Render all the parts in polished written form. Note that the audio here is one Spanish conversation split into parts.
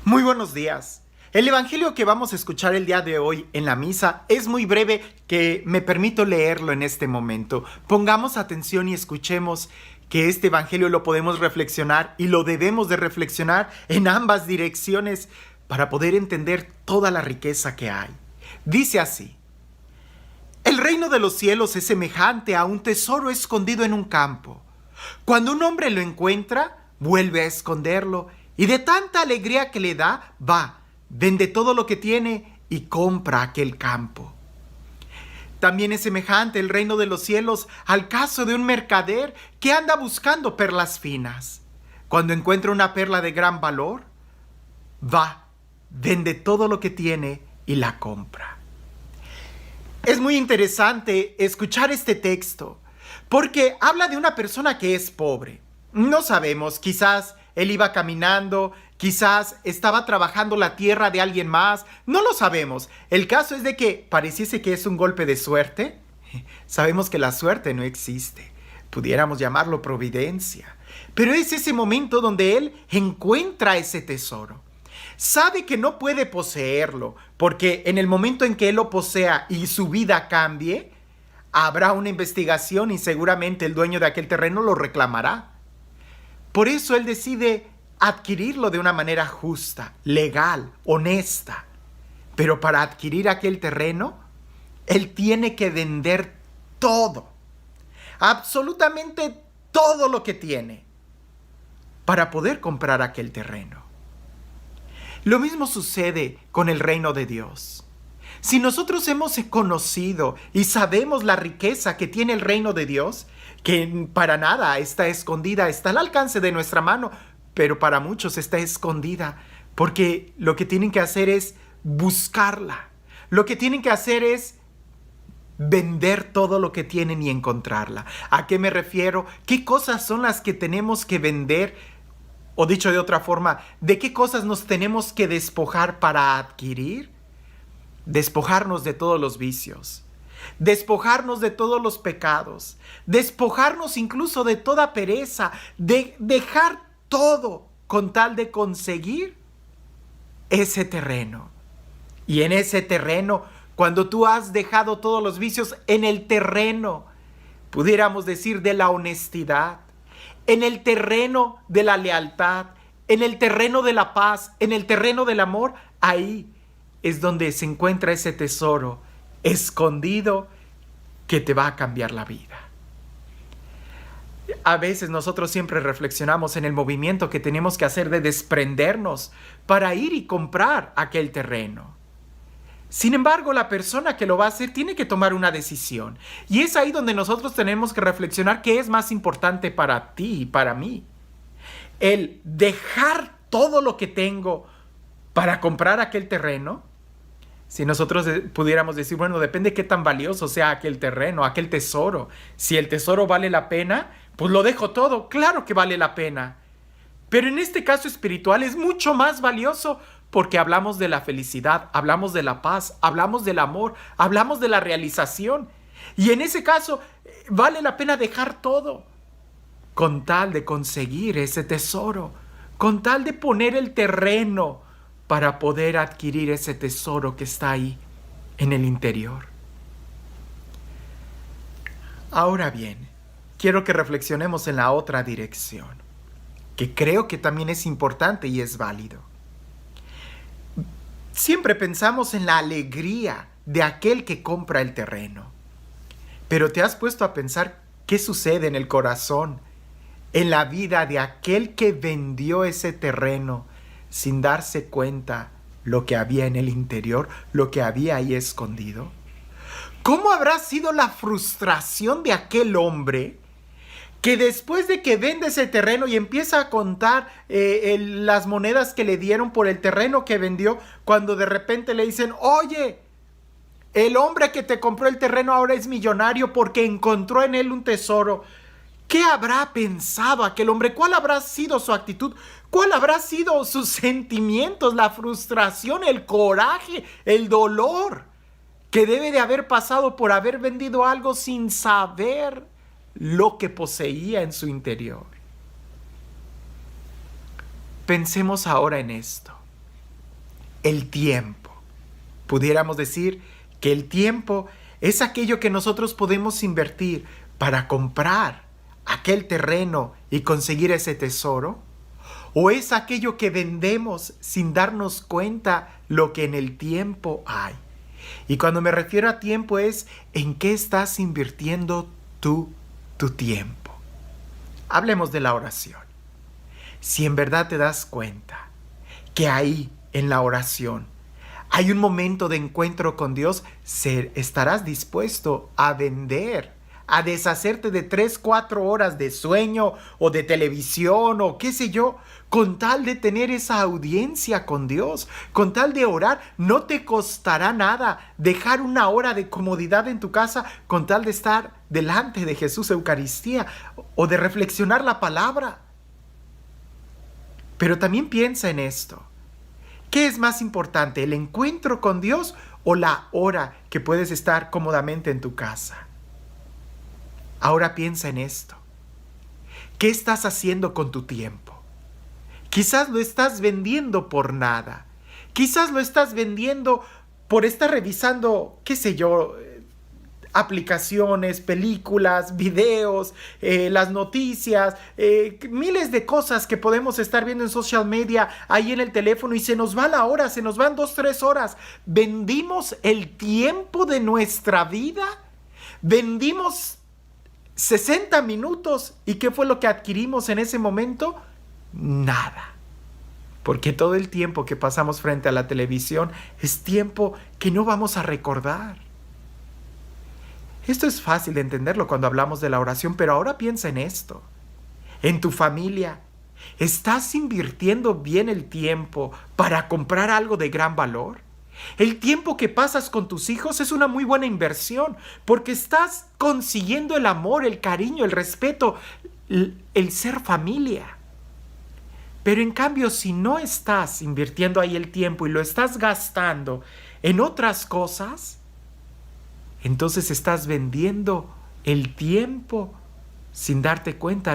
Muy buenos días. El evangelio que vamos a escuchar el día de hoy en la misa es muy breve, que me permito leerlo en este momento. Pongamos atención y escuchemos que este evangelio lo podemos reflexionar y lo debemos de reflexionar en ambas direcciones para poder entender toda la riqueza que hay. Dice así: el reino de los cielos es semejante a un tesoro escondido en un campo. Cuando un hombre lo encuentra, vuelve a esconderlo y de tanta alegría que le da, va, vende todo lo que tiene y compra aquel campo. También es semejante el reino de los cielos al caso de un mercader que anda buscando perlas finas. Cuando encuentra una perla de gran valor, va, vende todo lo que tiene y la compra. Es muy interesante escuchar este texto porque habla de una persona que es pobre. No sabemos, quizás él iba caminando, quizás estaba trabajando la tierra de alguien más, no lo sabemos. El caso es de que pareciese que es un golpe de suerte. Sabemos que la suerte no existe, pudiéramos llamarlo providencia, pero es ese momento donde él encuentra ese tesoro. Sabe que no puede poseerlo, porque en el momento en que él lo posea y su vida cambie, habrá una investigación y seguramente el dueño de aquel terreno lo reclamará. Por eso él decide adquirirlo de una manera justa, legal, honesta. Pero para adquirir aquel terreno, él tiene que vender todo, absolutamente todo lo que tiene, para poder comprar aquel terreno. Lo mismo sucede con el reino de Dios. Si nosotros hemos conocido y sabemos la riqueza que tiene el reino de Dios, que para nada está escondida, está al alcance de nuestra mano, pero para muchos está escondida, porque lo que tienen que hacer es buscarla. Lo que tienen que hacer es vender todo lo que tienen y encontrarla. ¿A qué me refiero? ¿Qué cosas son las que tenemos que vender? O dicho de otra forma, ¿de qué cosas nos tenemos que despojar para adquirir? Despojarnos de todos los vicios, despojarnos de todos los pecados, despojarnos incluso de toda pereza, de dejar todo con tal de conseguir ese terreno. Y en ese terreno, cuando tú has dejado todos los vicios, en el terreno, pudiéramos decir, de la honestidad, en el terreno de la lealtad, en el terreno de la paz, en el terreno del amor, ahí es donde se encuentra ese tesoro escondido que te va a cambiar la vida. A veces nosotros siempre reflexionamos en el movimiento que tenemos que hacer de desprendernos para ir y comprar aquel terreno. Sin embargo, la persona que lo va a hacer tiene que tomar una decisión. Y es ahí donde nosotros tenemos que reflexionar qué es más importante para ti y para mí. El dejar todo lo que tengo para comprar aquel terreno. Si nosotros pudiéramos decir, bueno, depende qué tan valioso sea aquel terreno, aquel tesoro. Si el tesoro vale la pena, pues lo dejo todo. Claro que vale la pena. Pero en este caso espiritual es mucho más valioso porque hablamos de la felicidad, hablamos de la paz, hablamos del amor, hablamos de la realización. Y en ese caso vale la pena dejar todo con tal de conseguir ese tesoro, con tal de poner el terreno para poder adquirir ese tesoro que está ahí en el interior. Ahora bien, quiero que reflexionemos en la otra dirección, que creo que también es importante y es válido. Siempre pensamos en la alegría de aquel que compra el terreno, pero ¿te has puesto a pensar qué sucede en el corazón, en la vida de aquel que vendió ese terreno sin darse cuenta lo que había en el interior, lo que había ahí escondido? ¿Cómo habrá sido la frustración de aquel hombre que después de que vende ese terreno y empieza a contar las monedas que le dieron por el terreno que vendió, cuando de repente le dicen, oye, el hombre que te compró el terreno ahora es millonario porque encontró en él un tesoro? ¿Qué habrá pensado aquel hombre? ¿Cuál habrá sido su actitud? ¿Cuál habrá sido sus sentimientos? La frustración, el coraje, el dolor que debe de haber pasado por haber vendido algo sin saber lo que poseía en su interior. Pensemos ahora en esto. el tiempo. Pudiéramos decir que el tiempo es aquello que nosotros podemos invertir para comprar aquel terreno y conseguir ese tesoro. ¿O es aquello que vendemos sin darnos cuenta lo que en el tiempo hay? Y cuando me refiero a tiempo es en qué estás invirtiendo tú tu tiempo. Hablemos de la oración. Si en verdad te das cuenta que ahí en la oración hay un momento de encuentro con Dios, estarás dispuesto a vender, a deshacerte de 3, 4 horas de sueño o de televisión o qué sé yo, con tal de tener esa audiencia con Dios, con tal de orar. No te costará nada dejar una hora de comodidad en tu casa con tal de estar delante de Jesús Eucaristía o de reflexionar la palabra. Pero también piensa en esto. ¿Qué es más importante, el encuentro con Dios o la hora que puedes estar cómodamente en tu casa? Ahora piensa en esto. ¿Qué estás haciendo con tu tiempo? Quizás lo estás vendiendo por nada. Quizás lo estás vendiendo por estar revisando, qué sé yo, aplicaciones, películas, videos, las noticias, miles de cosas que podemos estar viendo en social media, ahí en el teléfono, y se nos va la hora, se nos van 2, 3 horas. Vendimos el tiempo de nuestra vida, vendimos 60 minutos, ¿y qué fue lo que adquirimos en ese momento? Nada. Porque todo el tiempo que pasamos frente a la televisión es tiempo que no vamos a recordar. Esto es fácil de entenderlo cuando hablamos de la oración, pero ahora piensa en esto. En tu familia, ¿estás invirtiendo bien el tiempo para comprar algo de gran valor? El tiempo que pasas con tus hijos es una muy buena inversión porque estás consiguiendo el amor, el cariño, el respeto, el ser familia. Pero en cambio, si no estás invirtiendo ahí el tiempo y lo estás gastando en otras cosas, entonces estás vendiendo el tiempo sin darte cuenta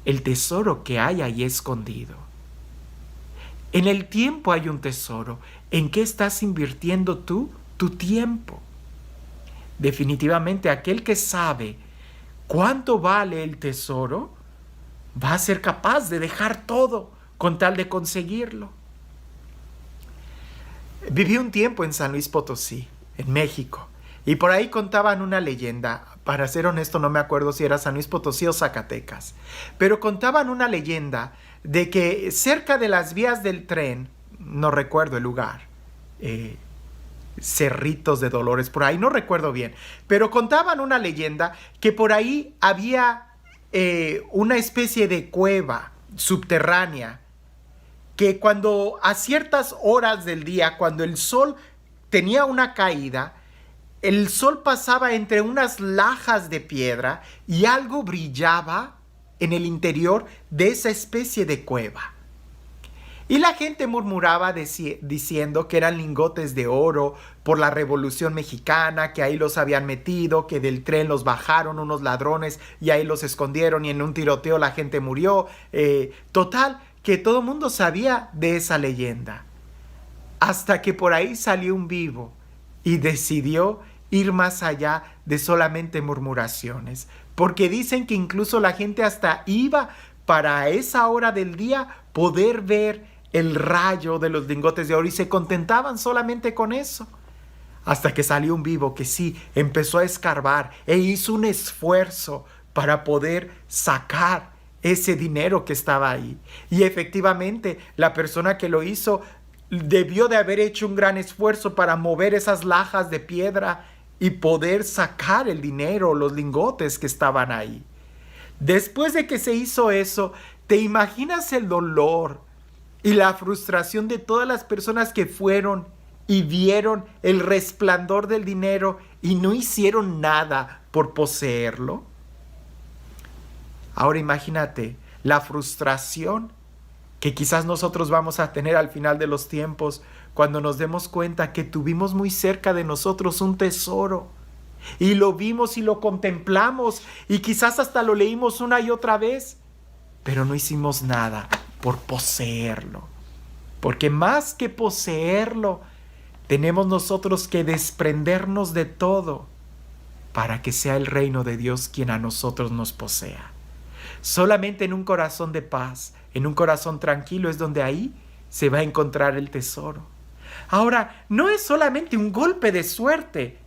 el tesoro que hay ahí escondido. En el tiempo hay un tesoro. ¿En qué estás invirtiendo tú tu tiempo? Definitivamente aquel que sabe cuánto vale el tesoro va a ser capaz de dejar todo con tal de conseguirlo. Viví un tiempo en San Luis Potosí, en México, y por ahí contaban una leyenda. Para ser honesto, no me acuerdo si era San Luis Potosí o Zacatecas, pero contaban una leyenda de que cerca de las vías del tren, no recuerdo el lugar, Cerritos de Dolores, por ahí, no recuerdo bien, pero contaban una leyenda que por ahí había una especie de cueva subterránea que cuando a ciertas horas del día, cuando el sol tenía una caída, el sol pasaba entre unas lajas de piedra y algo brillaba en el interior de esa especie de cueva. Y la gente murmuraba diciendo que eran lingotes de oro por la Revolución Mexicana, que ahí los habían metido, que del tren los bajaron unos ladrones y ahí los escondieron y en un tiroteo la gente murió. Total, que todo el mundo sabía de esa leyenda. Hasta que por ahí salió un vivo y decidió ir más allá de solamente murmuraciones. Porque dicen que incluso la gente hasta iba para esa hora del día poder ver el rayo de los lingotes de oro y se contentaban solamente con eso. Hasta que salió un vivo que sí empezó a escarbar e hizo un esfuerzo para poder sacar ese dinero que estaba ahí. Y efectivamente la persona que lo hizo debió de haber hecho un gran esfuerzo para mover esas lajas de piedra y poder sacar el dinero, los lingotes que estaban ahí. Después de que se hizo eso, ¿te imaginas el dolor y la frustración de todas las personas que fueron y vieron el resplandor del dinero y no hicieron nada por poseerlo? Ahora imagínate la frustración que quizás nosotros vamos a tener al final de los tiempos cuando nos demos cuenta que tuvimos muy cerca de nosotros un tesoro y lo vimos y lo contemplamos y quizás hasta lo leímos una y otra vez, pero no hicimos nada por poseerlo. Porque más que poseerlo, tenemos nosotros que desprendernos de todo para que sea el reino de Dios quien a nosotros nos posea. Solamente en un corazón de paz, en un corazón tranquilo es donde ahí se va a encontrar el tesoro. Ahora, no es solamente un golpe de suerte.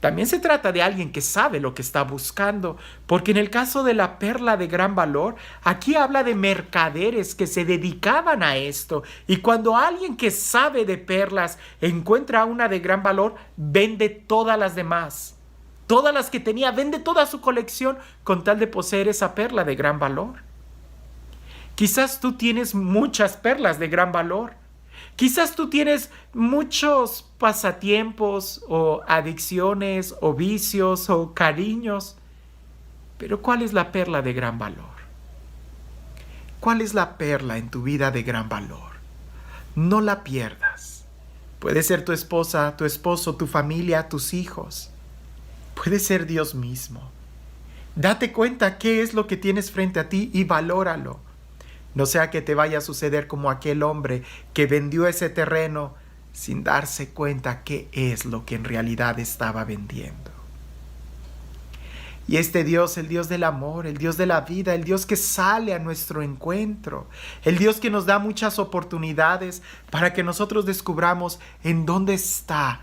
También se trata de alguien que sabe lo que está buscando, porque en el caso de la perla de gran valor, aquí habla de mercaderes que se dedicaban a esto, y cuando alguien que sabe de perlas encuentra una de gran valor, vende todas las demás. Todas las que tenía, vende toda su colección con tal de poseer esa perla de gran valor. Quizás tú tienes muchas perlas de gran valor. Quizás tú tienes muchos pasatiempos o adicciones o vicios o cariños. Pero ¿cuál es la perla de gran valor? ¿Cuál es la perla en tu vida de gran valor? No la pierdas. Puede ser tu esposa, tu esposo, tu familia, tus hijos. Puede ser Dios mismo. Date cuenta qué es lo que tienes frente a ti y valóralo. No sea que te vaya a suceder como aquel hombre que vendió ese terreno sin darse cuenta qué es lo que en realidad estaba vendiendo. Y este Dios, el Dios del amor, el Dios de la vida, el Dios que sale a nuestro encuentro, el Dios que nos da muchas oportunidades para que nosotros descubramos en dónde está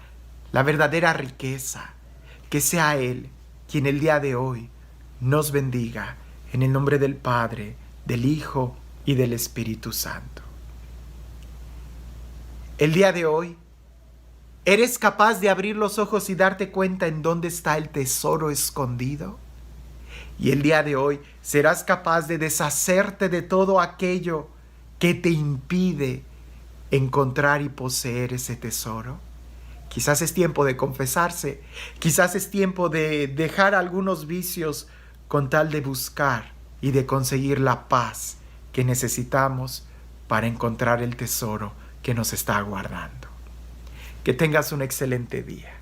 la verdadera riqueza. Que sea Él quien el día de hoy nos bendiga en el nombre del Padre, del Hijo y del Espíritu Santo. El día de hoy, ¿eres capaz de abrir los ojos y darte cuenta en dónde está el tesoro escondido? Y el día de hoy, ¿serás capaz de deshacerte de todo aquello que te impide encontrar y poseer ese tesoro? Quizás es tiempo de confesarse, quizás es tiempo de dejar algunos vicios con tal de buscar y de conseguir la paz que necesitamos para encontrar el tesoro que nos está aguardando. Que tengas un excelente día.